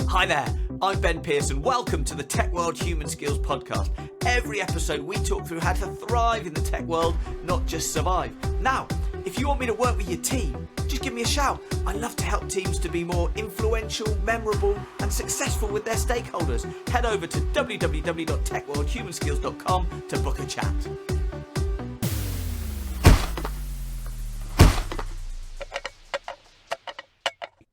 Hi there, I'm Ben Pearson. Welcome to the Tech World Human Skills Podcast. Every episode we talk through how to thrive in the tech world, not just survive. Now, if you want me to work with your team, just give me a shout. I love to help teams to be more influential, memorable and successful with their stakeholders. Head over to www.techworldhumanskills.com to book a chat.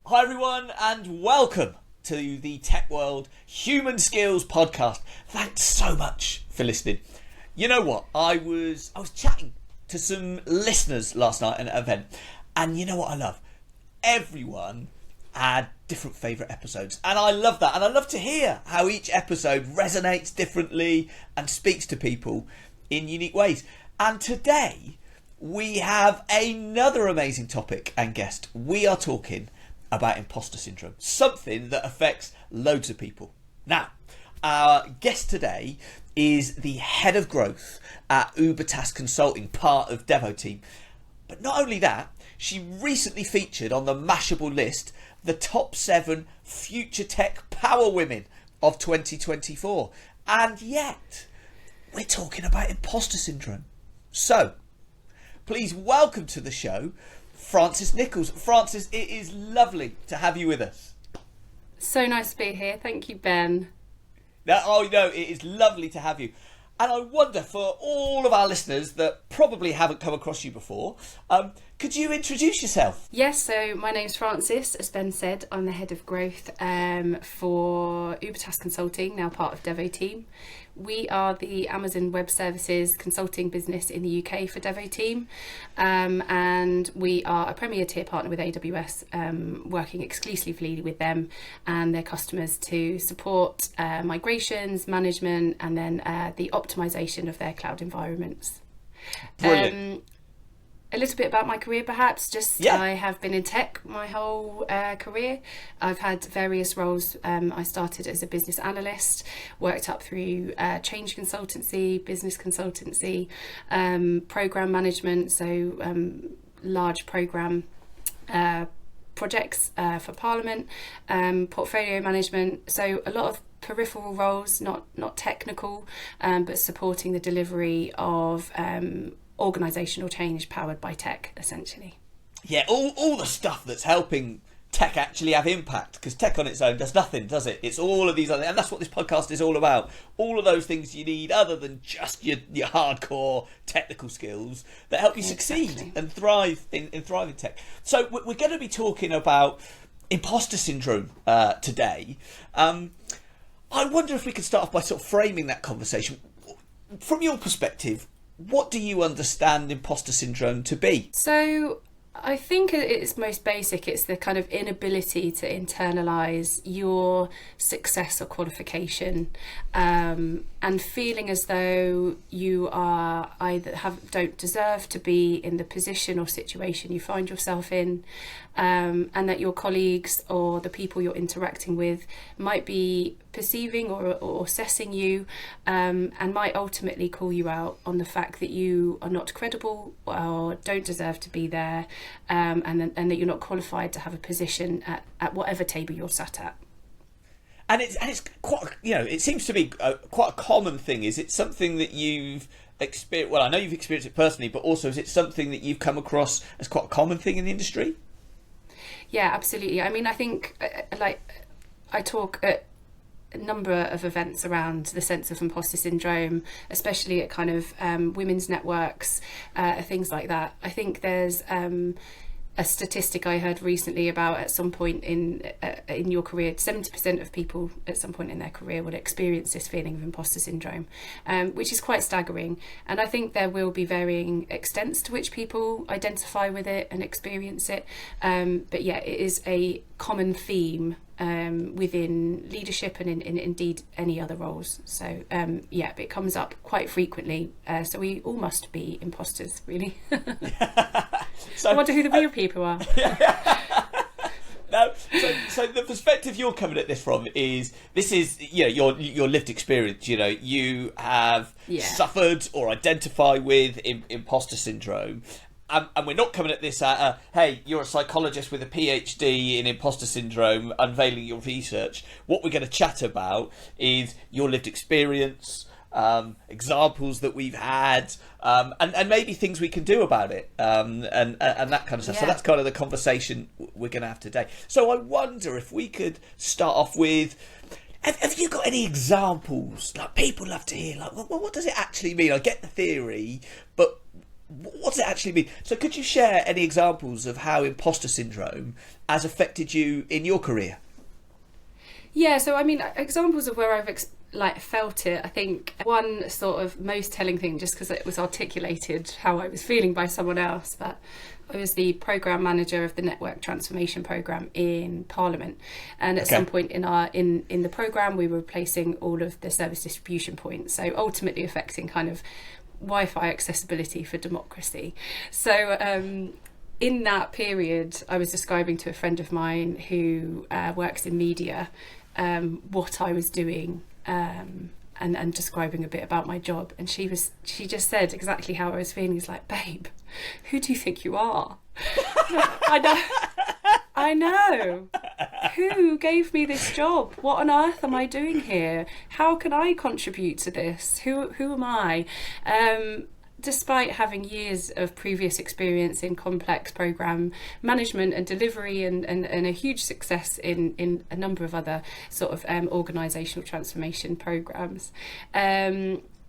Hi everyone and welcome to the Tech World Human Skills Podcast. Thanks so much for listening. You know what? I was chatting to some listeners last night at an event, and you know what I love? Everyone had different favourite episodes, and I love that, and I love to hear how each episode resonates differently and speaks to people in unique ways. And today we have another amazing topic and guest. We are talking about imposter syndrome, something that affects loads of people. Now, our guest today is the head of growth at Ubertask Consulting, part of Devo team. But not only that, she recently featured on the Mashable list, the top 7 future tech power women of 2024. And yet, we're talking about imposter syndrome. So, please welcome to the show, Frances Nichols. Frances, it is lovely to have you with us. So nice to be here. Thank you, Ben. It is lovely to have you. And I wonder, for all of our listeners that probably haven't come across you before, could you introduce yourself? Yes, so my name's Frances. As Ben said, I'm the head of growth for Ubertask Consulting, now part of Devo team. We are the Amazon Web Services consulting business in the UK for Devo team, and we are a premier tier partner with AWS, working exclusively with them and their customers to support migrations, management, and then the optimization of their cloud environments. Brilliant. A little bit about my career, perhaps. I have been in tech my whole career. I've had various roles. I started as a business analyst, worked up through change consultancy, business consultancy, program management, so large program projects for Parliament, portfolio management. So a lot of peripheral roles, not technical, but supporting the delivery of organisational change powered by tech, essentially. Yeah, all the stuff that's helping tech actually have impact, because tech on its own does nothing, does it? It's all of these other, and that's what this podcast is all about. All of those things you need other than just your hardcore technical skills that help you succeed and thrive in tech. So we're going to be talking about imposter syndrome today. I wonder if we could start off by sort of framing that conversation. From your perspective, what do you understand imposter syndrome to be? So I think at its most basic, it's the kind of inability to internalise your success or qualification, and feeling as though you are don't deserve to be in the position or situation you find yourself in, and that your colleagues or the people you're interacting with might be perceiving or assessing you, and might ultimately call you out on the fact that you are not credible or don't deserve to be there, and that you're not qualified to have a position at whatever table you're sat at. And it's quite, it seems to be quite a common thing. Is it something that you've experienced? Well, I know you've experienced it personally, but also is it something that you've come across as quite a common thing in the industry? Yeah, absolutely. I mean, I think I talk at a number of events around the sense of imposter syndrome, especially at kind of women's networks, things like that. I think there's a statistic I heard recently about at some point in your career, 70% of people at some point in their career will experience this feeling of imposter syndrome, which is quite staggering. And I think there will be varying extents to which people identify with it and experience it. But yeah, it is a common theme within leadership and in indeed any other roles. So it comes up quite frequently. So we all must be imposters, really. So, I wonder who the real people are. No, so the perspective you're coming at this from is your lived experience. You have suffered or identify with imposter syndrome, and we're not coming at this at hey, you're a psychologist with a PhD in imposter syndrome unveiling your research. What we're going to chat about is your lived experience, examples that we've had, and maybe things we can do about it, and that kind of stuff. So that's kind of the conversation we're going to have today. So I wonder if we could start off with, have you got any examples? Like, people love to hear, like, well, what does it actually mean? I get the theory, but what does it actually mean? So could you share any examples of how imposter syndrome has affected you in your career? Yeah, so I mean, examples of where I've felt it. I think one sort of most telling thing, just because it was articulated how I was feeling by someone else, but I was the programme manager of the network transformation programme in Parliament, and at some point in the programme we were replacing all of the service distribution points, so ultimately affecting kind of Wi-Fi accessibility for democracy. So in that period I was describing to a friend of mine who works in media what I was doing, and describing a bit about my job, and she just said exactly how I was feeling. It's like, babe, who do you think you are? I know. Who gave me this job? What on earth am I doing here? How can I contribute to this? Who am I? Despite having years of previous experience in complex programme management and delivery, and a huge success in a number of other sort of organisational transformation programmes.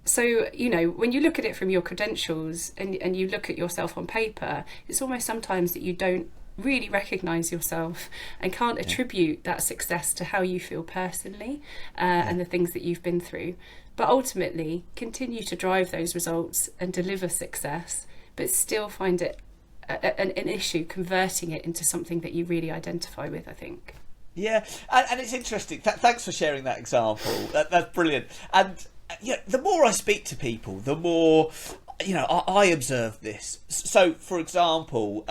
So, you know, when you look at it from your credentials and you look at yourself on paper, it's almost sometimes that you don't really recognise yourself and can't attribute that success to how you feel personally, and the things that you've been through. But ultimately continue to drive those results and deliver success, but still find it an issue converting it into something that you really identify with, I think. Yeah, and it's interesting. Thanks for sharing that example. That's brilliant. And the more I speak to people, the more, I observe this. So, for example,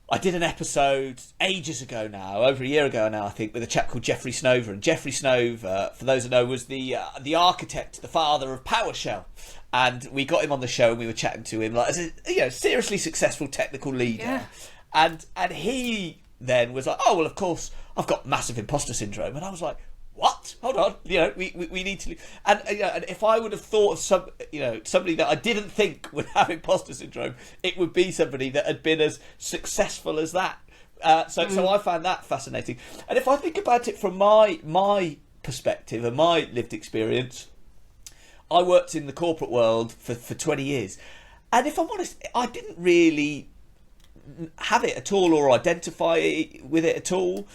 I did an episode ages ago now, over a year ago now, I think, with a chap called Jeffrey Snover. And Jeffrey Snover, for those who know, was the architect, the father of PowerShell. And we got him on the show and we were chatting to him like as a seriously successul technical leader. Yeah. And he then was like, oh, well, of course, I've got massive imposter syndrome. And I was like, what? Hold on, we need to. And and if I would have thought of somebody that I didn't think would have imposter syndrome, it would be somebody that had been as successful as that. So I found that fascinating. And if I think about it from my perspective and my lived experience, I worked in the corporate world for 20 years, and if I'm honest, I didn't really have it at all or identify with it at all.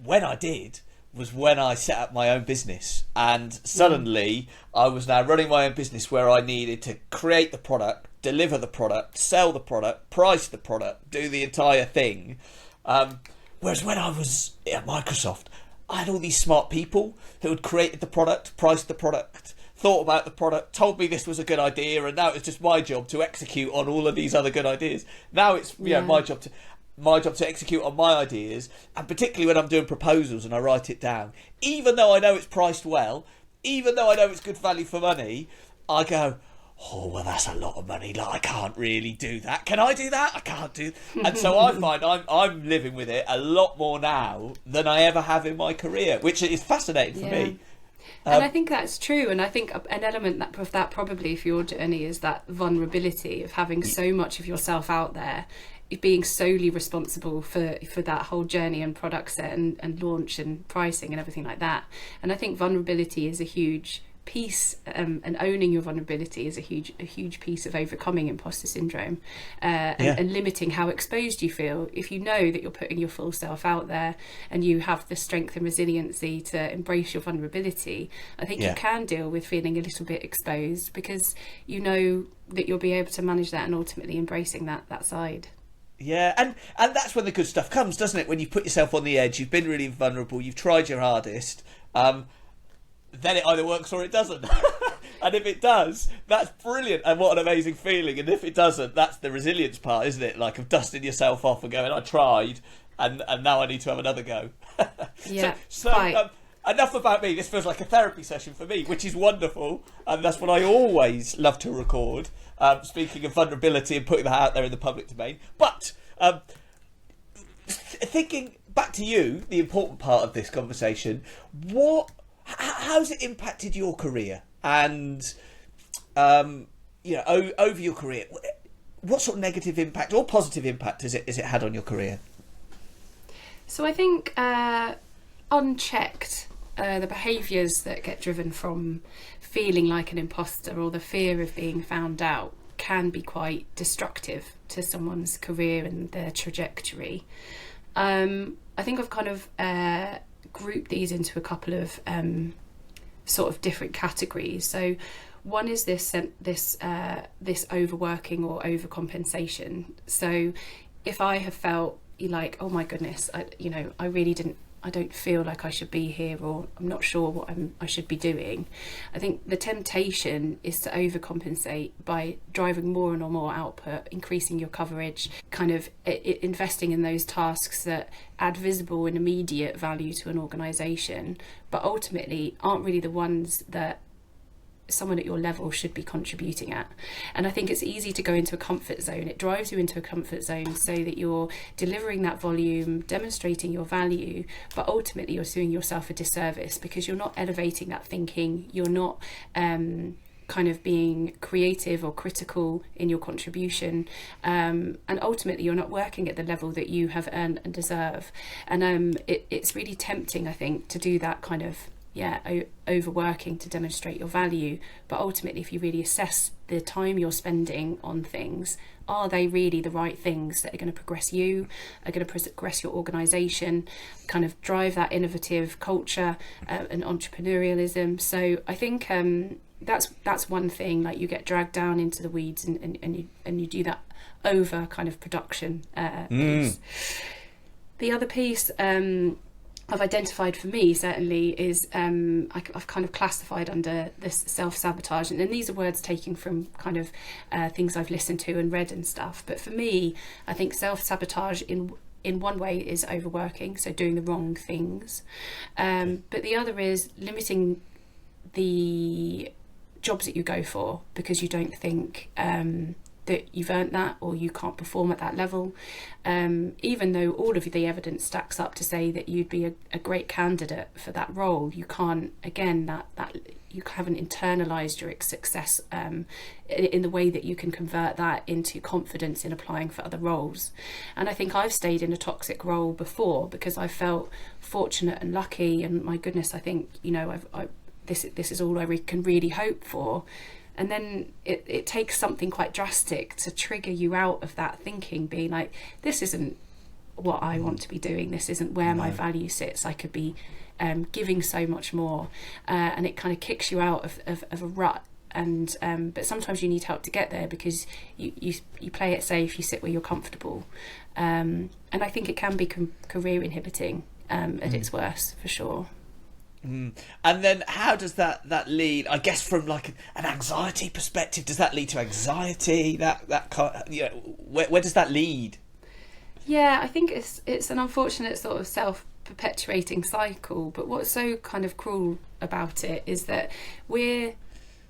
When I did was when I set up my own business, and suddenly I was now running my own business where I needed to create the product, deliver the product, sell the product, price the product, do the entire thing. Whereas when I was at Microsoft, I had all these smart people who had created the product, priced the product, thought about the product, told me this was a good idea, and now it's just my job to execute on all of these other good ideas. Now it's my job to execute on my ideas, and particularly when I'm doing proposals and I write it down, even though I know it's priced well, even though I know it's good value for money, I go, oh, well, that's a lot of money. Like, I can't really do that. Can I do that? I can't do. And so I find I'm living with it a lot more now than I ever have in my career, which is fascinating for me. And I think that's true, and I think an element of that probably for your journey is that vulnerability of having so much of yourself out there, being solely responsible for that whole journey and product set and launch and pricing and everything like that. And I think vulnerability is a huge piece, and owning your vulnerability is a huge piece of overcoming imposter syndrome, and limiting how exposed you feel. If you know that you're putting your full self out there and you have the strength and resiliency to embrace your vulnerability, I think you can deal with feeling a little bit exposed, because you know that you'll be able to manage that and ultimately embracing that side. Yeah, and that's when the good stuff comes, doesn't it? When you put yourself on the edge, you've been really vulnerable, you've tried your hardest, then it either works or it doesn't. And if it does, that's brilliant, and what an amazing feeling. And if it doesn't, that's the resilience part, isn't it? Like, of dusting yourself off and going, I tried, and now I need to have another go. Yeah, so enough about me. This feels like a therapy session for me, which is wonderful, and that's what I always love to record. Speaking of vulnerability and putting that out there in the public domain. But thinking back to you, the important part of this conversation, how's it impacted your career? And over your career, what sort of negative impact or positive impact has it had on your career? So I think unchecked, the behaviours that get driven from feeling like an imposter or the fear of being found out can be quite destructive to someone's career and their trajectory. I think I've kind of grouped these into a couple of sort of different categories. So one is this overworking or overcompensation. So if I have felt like, oh my goodness, I don't feel like I should be here, or I'm not sure what I should be doing, I think the temptation is to overcompensate by driving more and more output, increasing your coverage, kind of investing in those tasks that add visible and immediate value to an organisation, but ultimately aren't really the ones that someone at your level should be contributing at. And I think it's easy to go into a comfort zone. It drives you into a comfort zone so that you're delivering that volume, demonstrating your value, but ultimately you're doing yourself a disservice because you're not elevating that thinking, you're not kind of being creative or critical in your contribution, and ultimately you're not working at the level that you have earned and deserve. And it's really tempting, I think, to do that kind of overworking to demonstrate your value, but ultimately if you really assess the time you're spending on things, are they really the right things that are going to progress you, are going to progress your organisation, kind of drive that innovative culture and entrepreneurialism? So I think that's one thing, like you get dragged down into the weeds and you do that over kind of production piece. The other piece I've identified for me certainly is I've kind of classified under this self-sabotage, and these are words taken from kind of things I've listened to and read and stuff, but for me I think self-sabotage in one way is overworking, so doing the wrong things, but the other is limiting the jobs that you go for because you don't think that you've earned that or you can't perform at that level, even though all of the evidence stacks up to say that you'd be a great candidate for that role. You can't, again, that you haven't internalized your success in the way that you can convert that into confidence in applying for other roles. And I think I've stayed in a toxic role before because I felt fortunate and lucky, and my goodness, I think this is all I can really hope for. And then it takes something quite drastic to trigger you out of that thinking, being like, this isn't what I want to be doing, this isn't where my value sits, I could be giving so much more, and it kind of kicks you out of a rut. And but sometimes you need help to get there because you play it safe, you sit where you're comfortable, and I think it can be career inhibiting at its worst, for sure. And then how does that lead, I guess, from like an anxiety perspective? Does that lead to anxiety? Where does that lead? Yeah, I think it's an unfortunate sort of self-perpetuating cycle, but what's so kind of cruel about it is that we're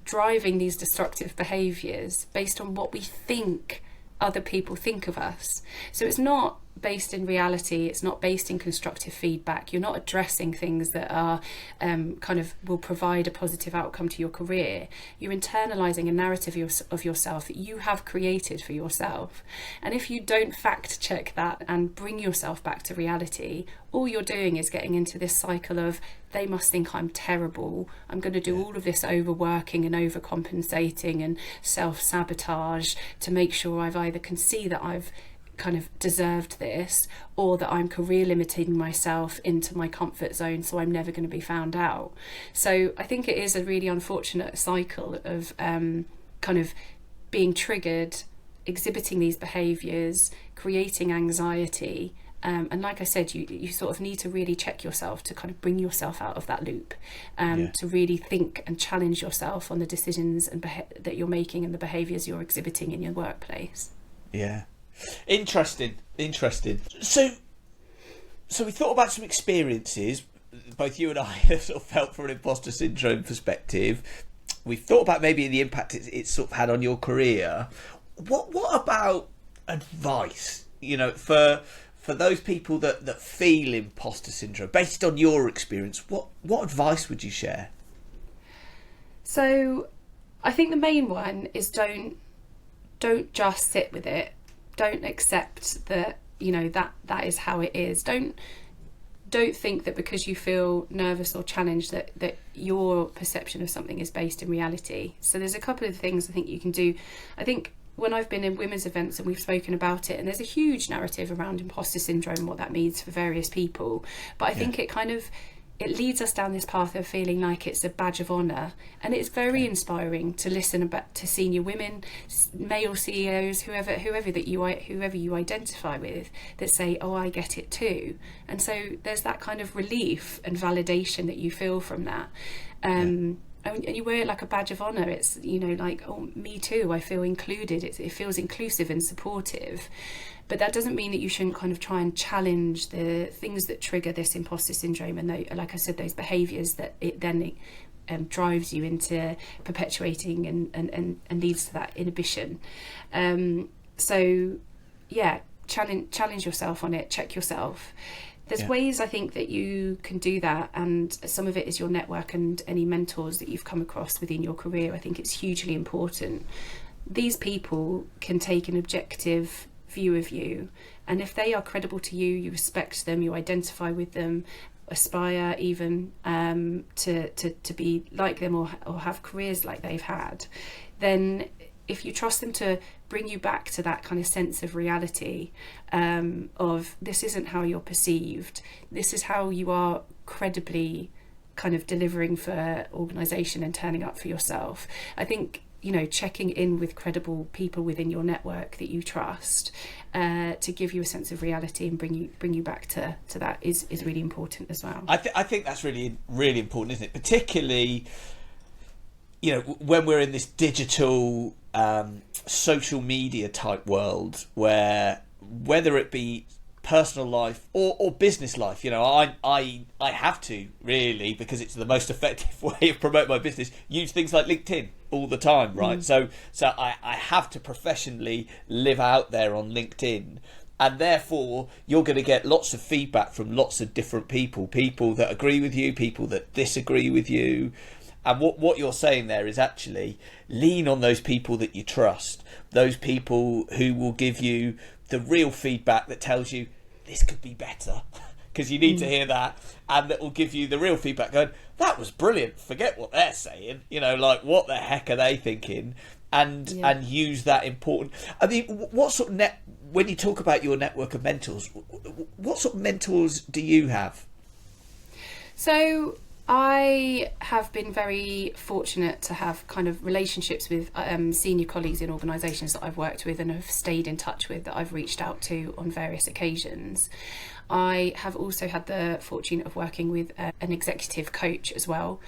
driving these destructive behaviours based on what we think other people think of us. So it's not based in reality, it's not based in constructive feedback, you're not addressing things that are kind of will provide a positive outcome to your career. You're internalizing a narrative of yourself that you have created for yourself, and if you don't fact check that and bring yourself back to reality, all you're doing is getting into this cycle of, they must think I'm terrible, I'm going to do all of this overworking and overcompensating and self-sabotage to make sure I've either can see that I've kind of deserved this, or that I'm career limiting myself into my comfort zone so I'm never going to be found out. So I think it is a really unfortunate cycle of kind of being triggered, exhibiting these behaviours, creating anxiety, and like I said, you sort of need to really check yourself to kind of bring yourself out of that loop, to really think and challenge yourself on the decisions and that you're making and the behaviours you're exhibiting in your workplace. Yeah. Interesting. So we thought about some experiences. both you and I have sort of felt from an imposter syndrome perspective. We've thought about maybe the impact it's sort of had on your career. What about advice, for those people that feel imposter syndrome, based on your experience? What advice would you share? So I think the main one is don't just sit with it. Don't accept that, that is how it is. Don't think that because you feel nervous or challenged that your perception of something is based in reality. So there's a couple of things I think you can do. I think when I've been in women's events and we've spoken about it, and there's a huge narrative around imposter syndrome and what that means for various people, but I think it leads us down this path of feeling like it's a badge of honour, and it's very inspiring to listen to senior women, male CEOs, whoever you identify with, that say, "Oh, I get it too," and so there's that kind of relief and validation that you feel from that. And you wear it like a badge of honour. It's like, oh, me too, I feel included. It feels inclusive and supportive. But that doesn't mean that you shouldn't kind of try and challenge the things that trigger this imposter syndrome, and like I said, those behaviours that it then drives you into perpetuating and leads to that inhibition. So yeah, challenge yourself on it, check yourself. There's ways I think that you can do that, and some of it is your network and any mentors that you've come across within your career. I think it's hugely important. These people can take an objective view of you, and if they are credible to you, you respect them, you identify with them, aspire even to be like them or have careers like they've had, then if you trust them to bring you back to that kind of sense of reality, of this isn't how you're perceived, this is how you are credibly kind of delivering for organisation and turning up for yourself. I think checking in with credible people within your network that you trust to give you a sense of reality and bring you back to that is really important as well. I think that's really, really important, isn't it? Particularly, when we're in this digital social media type world, where whether it be personal life or business life, I have to really, because it's the most effective way of promoting my business, use things like LinkedIn all the time, right? So I have to professionally live out there on LinkedIn, and therefore you're going to get lots of feedback from lots of different people that agree with you, people that disagree with you. And what you're saying there is actually lean on those people that you trust, those people who will give you the real feedback that tells you this could be better, because you need to hear that, and that will give you the real feedback going, that was brilliant, forget what they're saying, like what the heck are they thinking, and use that important. I mean, what sort of when you talk about your network of mentors, what sort of mentors do you have? So I have been very fortunate to have kind of relationships with senior colleagues in organisations that I've worked with and have stayed in touch with, that I've reached out to on various occasions. I have also had the fortune of working with an executive coach as well,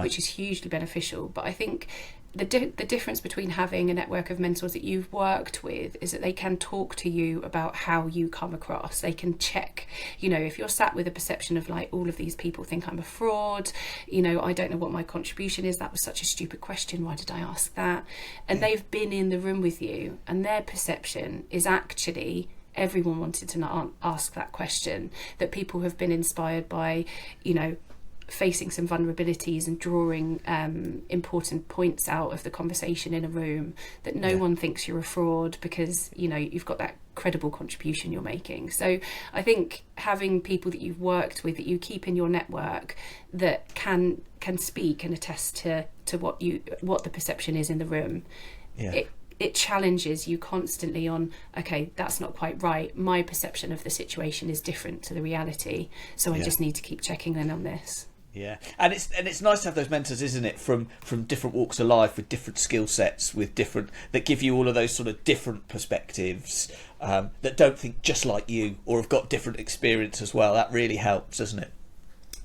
which is hugely beneficial. But I think the difference between having a network of mentors that you've worked with is that they can talk to you about how you come across. They can check, if you're sat with a perception of like, all of these people think I'm a fraud, I don't know what my contribution is, that was such a stupid question, why did I ask that? And they've been in the room with you, and their perception is actually everyone wanted to not ask that question, that people have been inspired by, facing some vulnerabilities and drawing important points out of the conversation in a room, that no one thinks you're a fraud because you've got that credible contribution you're making. So I think having people that you've worked with, that you keep in your network, that can speak and attest to what the perception is in the room, it challenges you constantly on, okay, that's not quite right, my perception of the situation is different to the reality, so I just need to keep checking in on this. Yeah, and it's nice to have those mentors, isn't it, from different walks of life, with different skill sets, that give you all of those sort of different perspectives, that don't think just like you or have got different experience as well. That really helps, doesn't it?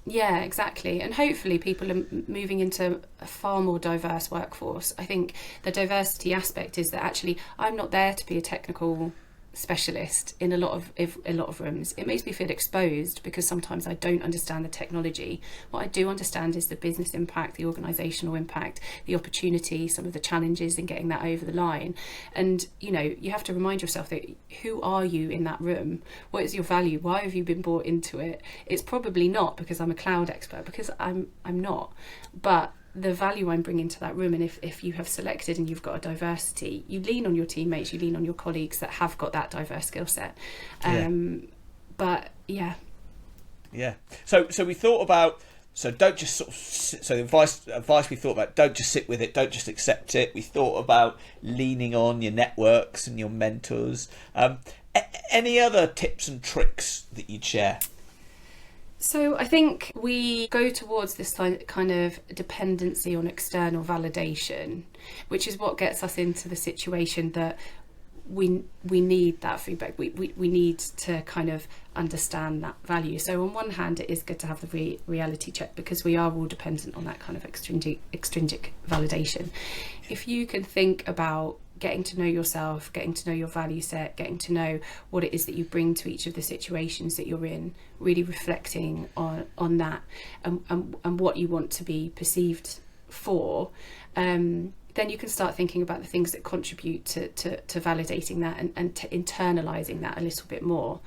Yeah, exactly. And hopefully people are moving into a far more diverse workforce. I think the diversity aspect is that actually I'm not there to be a technical specialist in a lot of rooms. It makes me feel exposed because sometimes I don't understand the technology. What I do understand is the business impact, the organisational impact, the opportunity, some of the challenges in getting that over the line. And you have to remind yourself that who are you in that room? What is your value? Why have you been brought into it? It's probably not because I'm a cloud expert, because I'm not. But the value I'm bringing to that room, and if you have selected and you've got a diversity, you lean on your teammates, you lean on your colleagues that have got that diverse skill set. But yeah. So we thought about, don't just sort of so the advice we thought about, don't just sit with it, don't just accept it. We thought about leaning on your networks and your mentors. Any other tips and tricks that you'd share? So I think we go towards this kind of dependency on external validation, which is what gets us into the situation that we need that feedback. We need to kind of understand that value. So on one hand, it is good to have the reality check, because we are all dependent on that kind of extrinsic validation. If you can think about getting to know yourself, getting to know your value set, getting to know what it is that you bring to each of the situations that you're in, really reflecting on that and what you want to be perceived for, then you can start thinking about the things that contribute to validating that and to internalising that a little bit more.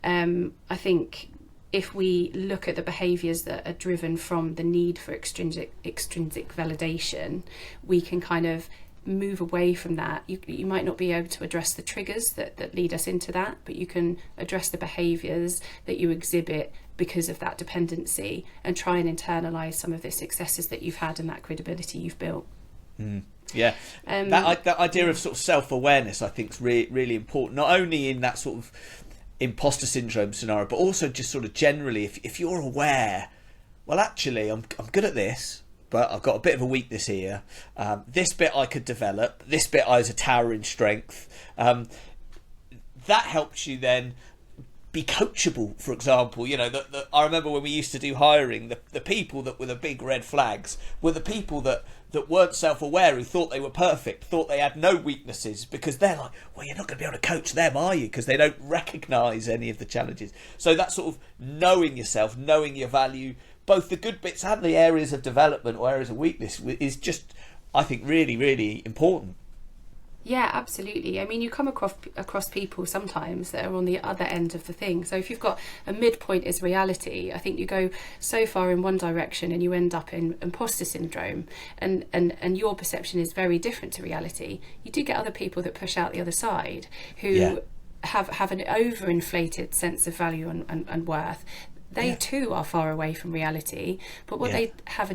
I think if we look at the behaviours that are driven from the need for extrinsic validation, we can kind of move away from that. You might not be able to address the triggers that lead us into that, but you can address the behaviours that you exhibit because of that dependency, and try and internalise some of the successes that you've had and that credibility you've built. That idea of sort of self-awareness, I think, is really important, not only in that sort of imposter syndrome scenario, but also just sort of generally, if you're aware, well, actually I'm good at this, but I've got a bit of a weakness here. This bit I could develop. This bit I has a towering strength. That helps you then be coachable, for example. I remember when we used to do hiring, the people that were the big red flags were the people that weren't self-aware, who thought they were perfect, thought they had no weaknesses, because they're like, well, you're not going to be able to coach them, are you? Because they don't recognise any of the challenges. So that sort of knowing yourself, knowing your value, both the good bits and the areas of development or areas of weakness, is just, I think, really, really important. Yeah, absolutely. I mean, you come across people sometimes that are on the other end of the thing. So if you've got a midpoint is reality, I think you go so far in one direction and you end up in imposter syndrome, and your perception is very different to reality. You do get other people that push out the other side, who have an overinflated sense of value and worth. They too are far away from reality, but what they have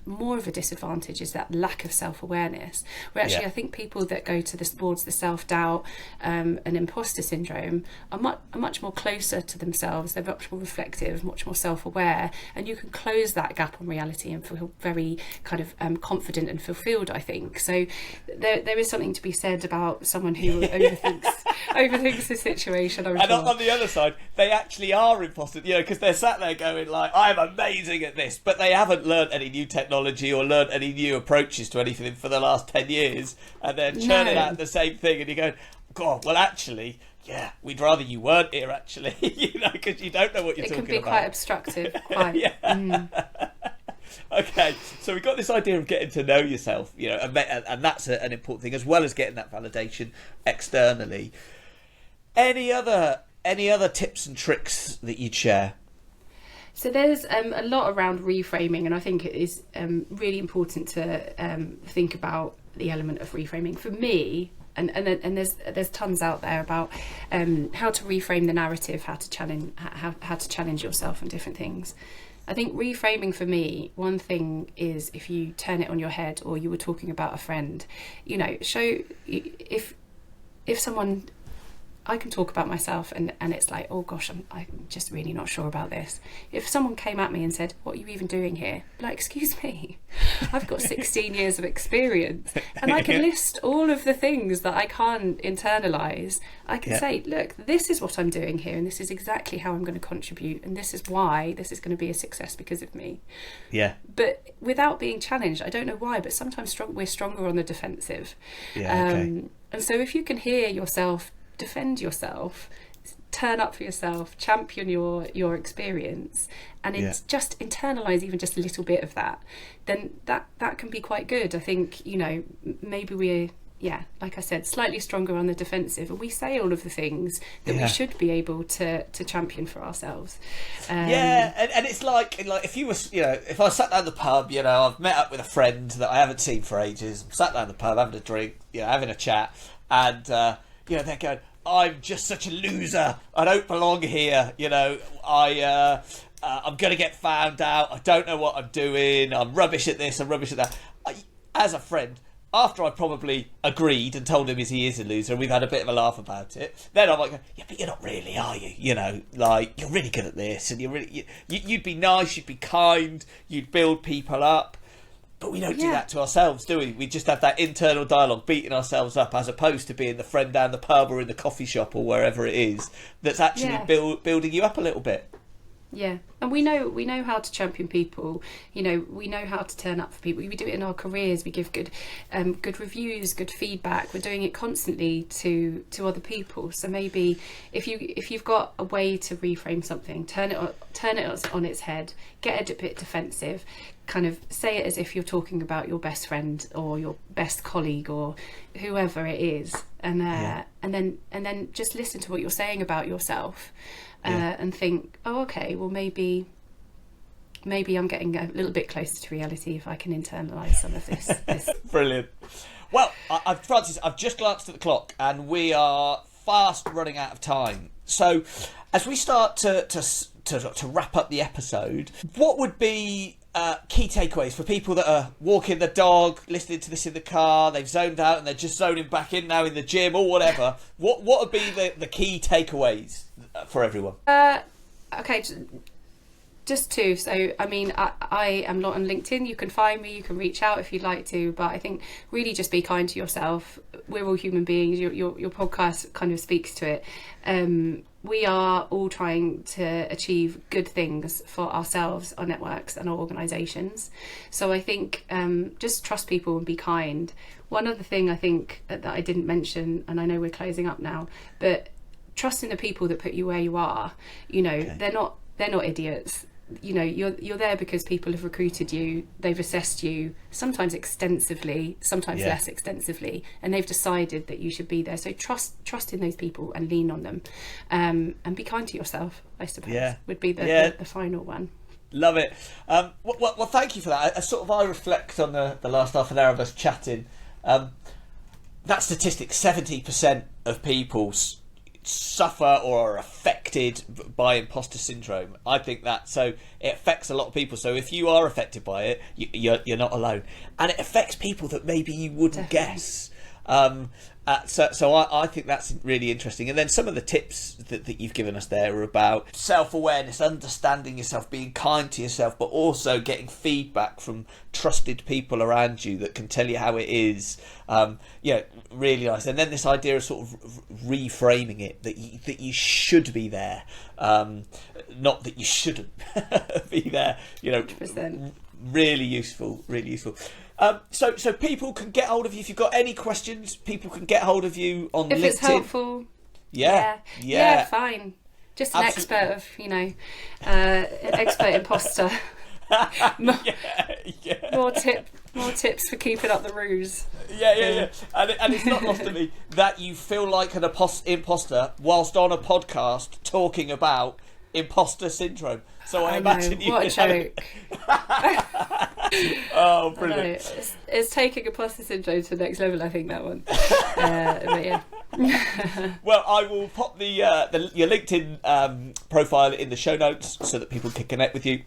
more of a disadvantage is that lack of self-awareness. Where actually I think people that go towards the self-doubt and imposter syndrome are much more closer to themselves. They're much more reflective, much more self-aware, and you can close that gap on reality and feel very kind of confident and fulfilled, I think. So there is something to be said about someone who overthinks the situation. And on the other side, they actually are imposter, because they're sat there going like, I'm amazing at this, but they haven't learnt any new technology or learnt any new approaches to anything for the last 10 years, and they're churning out the same thing, and you go, God, well, actually, we'd rather you weren't here, actually, because you don't know what you're talking about. It can be quite obstructive, Okay, so we've got this idea of getting to know yourself, and that's an important thing, as well as getting that validation externally. Any other tips and tricks that you'd share? So there's a lot around reframing, and I think it is really important to think about the element of reframing. For me, and there's tons out there about how to reframe the narrative, how to challenge yourself on different things. I think reframing for me, one thing is if you turn it on your head, or you were talking about a friend, show if someone. I can talk about myself and it's like, oh gosh, I'm just really not sure about this. If someone came at me and said, what are you even doing here? Like, excuse me, I've got 16 years of experience, and I can list all of the things that I can't internalise. I can say, look, this is what I'm doing here, and this is exactly how I'm going to contribute, and this is why this is going to be a success because of me. Yeah. But without being challenged, I don't know why, but sometimes we're stronger on the defensive. And so if you can hear yourself defend yourself, turn up for yourself, champion your experience, and just internalize even just a little bit of that, then that can be quite good. I think, you know, maybe we're, like I said, slightly stronger on the defensive, and we say all of the things that we should be able to champion for ourselves. And it's like if you were, you know, if I sat down the pub, you know, I've met up with a friend that I haven't seen for ages, sat down the pub having a drink, you know, having a chat, and you know, they're going, I'm just such a loser, I don't belong here, you know, I'm going to get found out, I don't know what I'm doing, I'm rubbish at this, I'm rubbish at that. As a friend, after I probably agreed and told him he is a loser, and we've had a bit of a laugh about it, then I'm like, yeah, but you're not really, are you? You know, like, you're really good at this, and you'd be nice, you'd be kind, you'd build people up. But we don't do that to ourselves, do we? We just have that internal dialogue, beating ourselves up, as opposed to being the friend down the pub or in the coffee shop or wherever it is that's actually building you up a little bit. Yeah, and we know how to champion people. You know, we know how to turn up for people. We do it in our careers. We give good reviews, good feedback. We're doing it constantly to other people. So maybe if you've got a way to reframe something, turn it on its head, get a bit defensive, kind of say it as if you're talking about your best friend or your best colleague or whoever it is, and then just listen to what you're saying about yourself. And think, oh, okay, well, maybe I'm getting a little bit closer to reality if I can internalise some of this. Brilliant. Well, Francis, I've just glanced at the clock and we are fast running out of time. So as we start to wrap up the episode, what would be key takeaways for people that are walking the dog, listening to this in the car, they've zoned out and they're just zoning back in now in the gym or whatever? What would be the key takeaways for everyone? Okay, just two. So, I mean, I am not on LinkedIn. You can find me, you can reach out if you'd like to, but I think really just be kind to yourself. We're all human beings. Your podcast kind of speaks to it. We are all trying to achieve good things for ourselves, our networks and our organisations. So I think just trust people and be kind. One other thing I think that I didn't mention, and I know we're closing up now, but trust in the people that put you where you are. You know, they're not idiots. You know, you're there because people have recruited you, they've assessed you, sometimes extensively, sometimes less extensively, and they've decided that you should be there. So trust in those people and lean on them, and be kind to yourself, I suppose, would be the final one. Love it. Well, thank you for that. I reflect on the last half an hour of us chatting. That statistic, 70% of people suffer or are affected by imposter syndrome. I think that, so it affects a lot of people. So if you are affected by it, you're not alone, and it affects people that maybe you wouldn't guess. So I think that's really interesting. And then some of the tips that you've given us there are about self-awareness, understanding yourself, being kind to yourself, but also getting feedback from trusted people around you that can tell you how it is. Really nice. And then this idea of sort of reframing it, that you should be there, not that you shouldn't be there. 100%. Really useful. So people can get hold of you if you've got any questions. People can get hold of you on LinkedIn. If it's helpful, yeah, fine. Just an expert of, expert imposter. More tips for keeping up the ruse. Yeah. And it's not lost to me that you feel like an imposter whilst on a podcast talking about imposter syndrome. So I imagine you. What a joke! Oh, brilliant! It's taking imposter syndrome to the next level. I think that one. But yeah. Well, I will pop your LinkedIn profile in the show notes so that people can connect with you.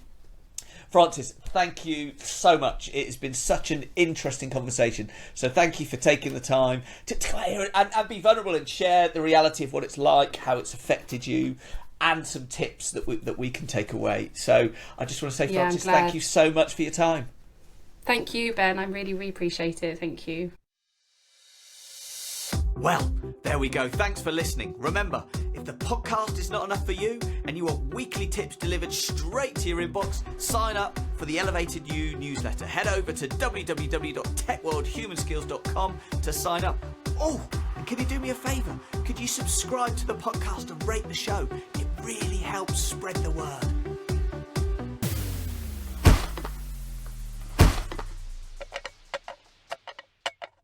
Francis, thank you so much. It has been such an interesting conversation. So thank you for taking the time to hear and be vulnerable and share the reality of what it's like, how it's affected you, and some tips that we can take away. So I just want to say, Francis, thank you so much for your time. Thank you, Ben. I really appreciate it. Thank you. Well, there we go. Thanks for listening. Remember, if the podcast is not enough for you and you want weekly tips delivered straight to your inbox, sign up for the Elevated You newsletter. Head over to www.techworldhumanskills.com to sign up. Oh, can you do me a favour? Could you subscribe to the podcast and rate the show? It really helps spread the word.